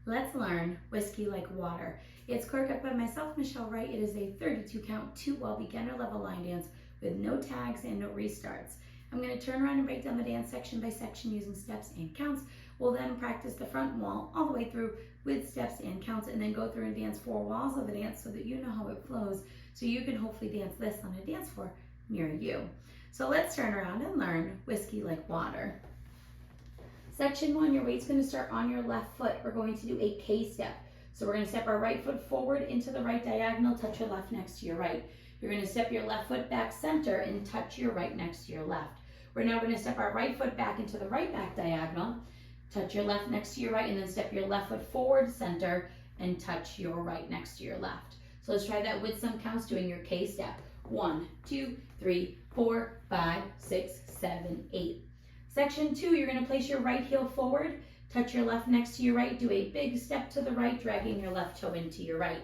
Let's learn Whiskey Like Water. It's choreographed by myself, Michelle Wright. It is a 32 count, 2-well beginner level line dance with no tags and no restarts. I'm going to turn around and break down the dance section by section using steps and counts. We'll then practice the front wall all the way through with steps and counts, and then go through and dance 4 walls of the dance so that you know how it flows, so you can hopefully dance this on a dance floor near you. So let's turn around and learn Whiskey Like Water. Section 1, your weight's going to start on your left foot. We're going to do a K-step. So we're going to step our right foot forward into the right diagonal, touch your left next to your right. You're going to step your left foot back center and touch your right next to your left. We're now going to step our right foot back into the right back diagonal, touch your left next to your right, and then step your left foot forward center and touch your right next to your left. So let's try that with some counts doing your K-step. 1, 2, 3, 4, 5, 6, 7, 8. Section 2, you're going to place your right heel forward, touch your left next to your right, do a big step to the right, dragging your left toe into your right.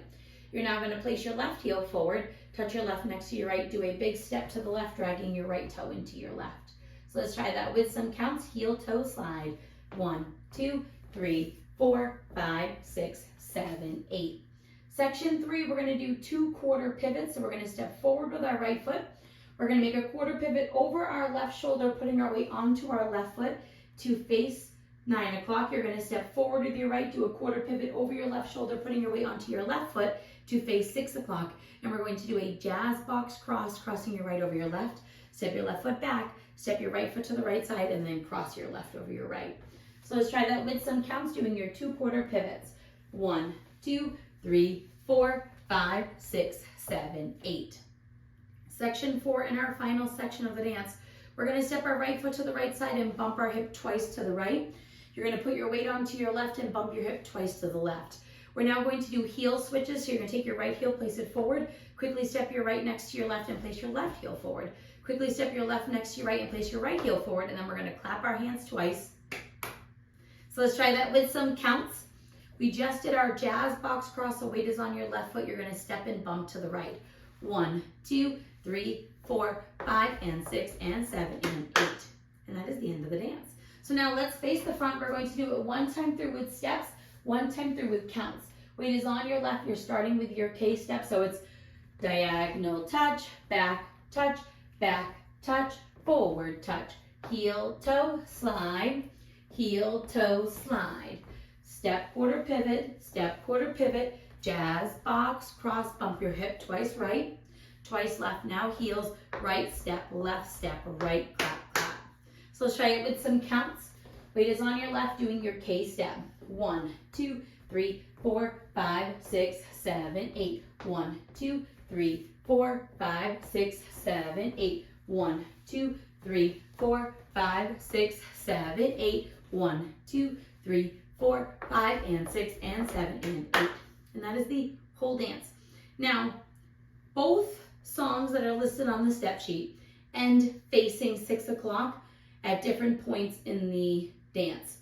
You're now going to place your left heel forward, touch your left next to your right, do a big step to the left, dragging your right toe into your left. So let's try that with some counts. Heel toe slide. 1, 2, 3, 4, 5, 6, 7, 8. Section 3, we're going to do 2 quarter pivots. So we're going to step forward with our right foot. We're going to make a quarter pivot over our left shoulder, putting our weight onto our left foot to face 9 o'clock. You're going to step forward with your right, do a quarter pivot over your left shoulder, putting your weight onto your left foot to face 6 o'clock. And we're going to do a jazz box cross, crossing your right over your left. Step your left foot back, step your right foot to the right side, and then cross your left over your right. So let's try that with some counts, doing your 2 quarter pivots. 1, 2, 3, 4, 5, 6, 7, 8. Section 4, in our final section of the dance, we're going to step our right foot to the right side and bump our hip twice to the right. You're going to put your weight onto your left and bump your hip twice to the left. We're now going to do heel switches. So you're going to take your right heel, place it forward, quickly step your right next to your left and place your left heel forward. Quickly step your left next to your right and place your right heel forward, and then we're going to clap our hands twice. So let's try that with some counts. We just did our jazz box cross, so weight is on your left foot. You're going to step and bump to the right. 1, 2, 3, 4, 5, and 6, and 7, and 8. And that is the end of the dance. So now let's face the front. We're going to do it 1 time through with steps, 1 time through with counts. Weight is on your left. You're starting with your K step, so it's diagonal touch, back, touch, forward touch, heel, toe, slide, heel, toe, slide. Step, quarter pivot, jazz box, cross, bump your hip twice right, twice left. Now heels, right step, right, clap, clap. So let's try it with some counts. Weight is on your left, doing your K step. 1, 2, 3, 4, 5, 6, 7, 8. 1, 2, 3, 4, 5, 6, 7, 8. 1, 2, 3, 4, 5, 6, 7, 8. 1, 2, 3, 4, 5, and 6, and 7, and 8. And that is the whole dance. Now, both songs that are listed on the step sheet end facing 6 o'clock at different points in the dance.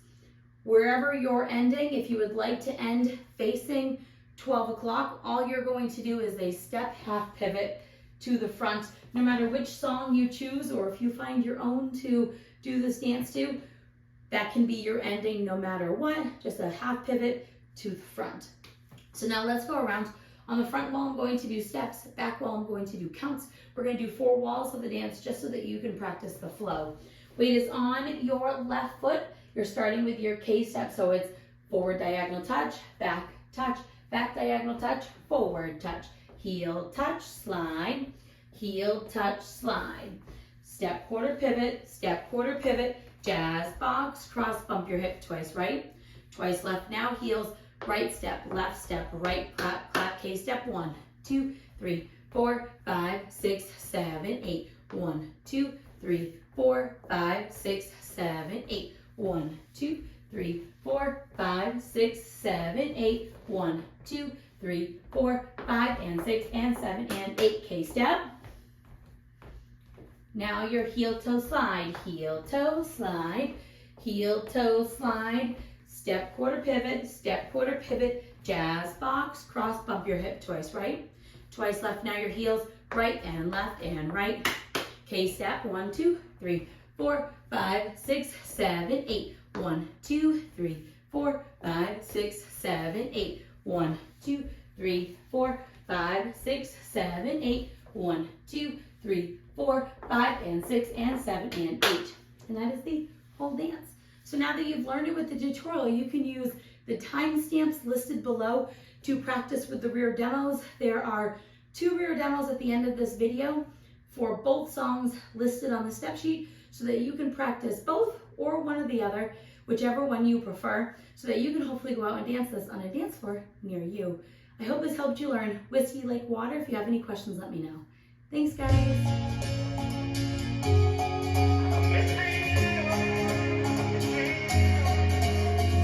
Wherever you're ending, if you would like to end facing 12 o'clock, all you're going to do is a step half pivot to the front. No matter which song you choose, or if you find your own to do this dance to, that can be your ending no matter what, just a half pivot to the front. So now let's go around. On the front wall, I'm going to do steps. Back wall, I'm going to do counts. We're going to do 4 walls of the dance just so that you can practice the flow. Weight is on your left foot. You're starting with your K step, so it's forward diagonal touch, back diagonal touch, forward touch, heel touch, slide, heel touch, slide. Step, quarter pivot, jazz box, cross, bump your hip twice right, twice left. Now heels, right step, right, clap, clap, K step. 1, 2, 3, 4, 5, 6, 7, 8. 1, 2, 3, 4, 5, 6, 7, 8. 1, 2, 3, 4, 5, 6, 7, 8. 1, 2, 3, 4, 5, and 6, and 7, and 8. K step. Now your heel toe slide, heel toe slide, heel toe slide. Step, quarter pivot, jazz box, cross, bump your hip twice right, twice left. Now your heels, right and left and right. K step. 1, 2, 3, 4, 5, 6, 7, 8. 1, 2, 3, 4, 5, 6, 7, 8. 1, 2, 3, 4, 5, 6, 7, 8. 1, 2, 3, 4, 5, and 6, and 7, and 8. And that is the whole dance. So now that you've learned it with the tutorial, you can use the timestamps listed below to practice with the rear demos. There are 2 rear demos at the end of this video for both songs listed on the step sheet so that you can practice both or one or the other, whichever one you prefer, so that you can hopefully go out and dance this on a dance floor near you. I hope this helped you learn Whiskey Lake Water. If you have any questions, let me know. Thanks, guys.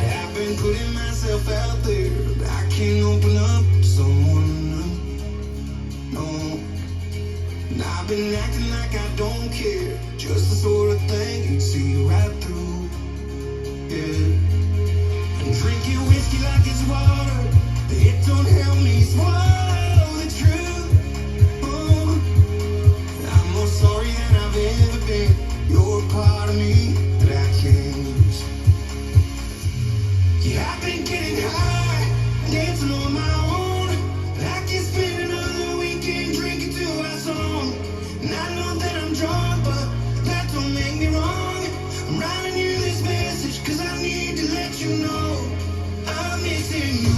I've been putting myself out there, but I can't open up to someone new. No, and I've been acting like I don't care, just the sort of thing you'd see right through. Yeah, and drinking whiskey like it's water, it don't help me swallow the truth. Oh, I'm more sorry than I've ever been. You're a part of me that I can't lose. Yeah, I've been getting high, dancing on my own. I can spend another weekend drinking to our song. And I know that I'm drunk, but that don't make me wrong. I'm writing you this message, cause I need to let you know I'm missing you.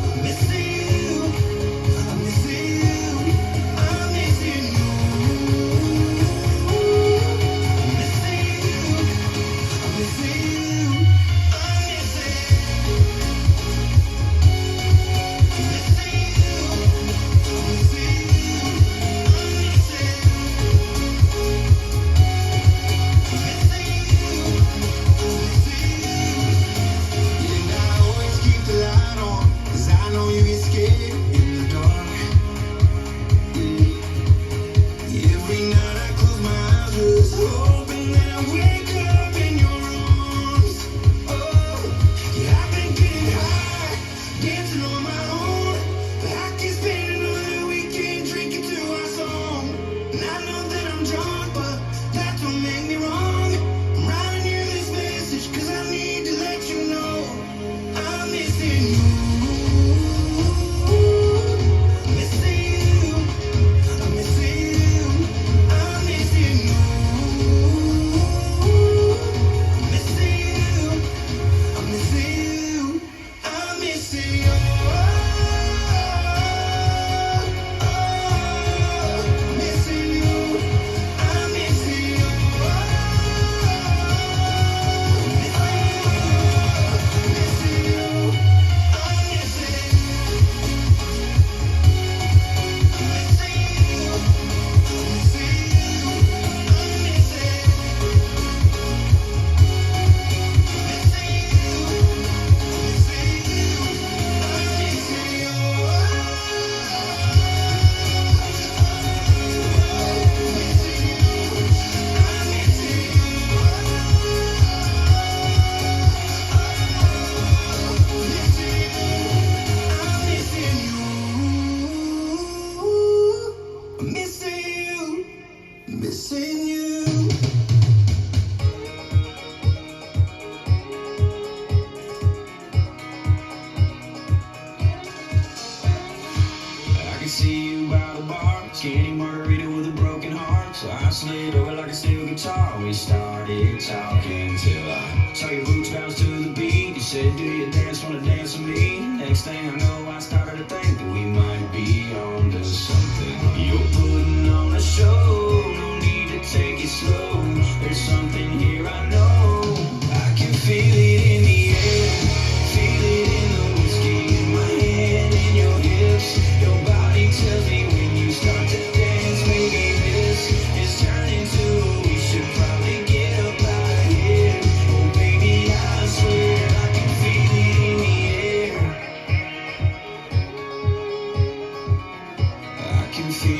I'm missing you. I'm missing you. I'm missing you. I'm missing you. I'm missing you. I'm missing you. I can see you by the bar, skinny margarita with a broken heart. So I slid over like a steel guitar. We started talking till I saw your boots bounce to the beat. You said, do you dance, wanna dance with me? Next thing I know, I started to think that we might be on to something. You're putting on a show, no need to take it slow. There's something here I know. I can feel it in the air, feel it in the whiskey in my hand and your hips. Your body tells me when you start to dance, maybe this is turning to we should probably get up out of here. Oh baby, I swear I can feel it in the air. I can feel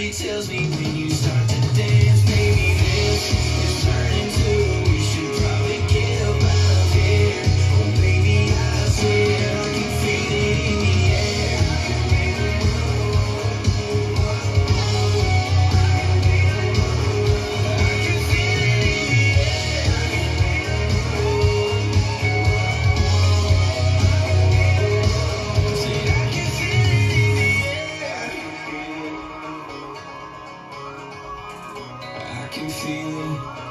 body tells me when you start to dance, maybe this is turning to we should probably get up out of here. Oh baby, I swear I can feel it in the air. I can feel it in the air. Said I can feel it in the air. I can feel it.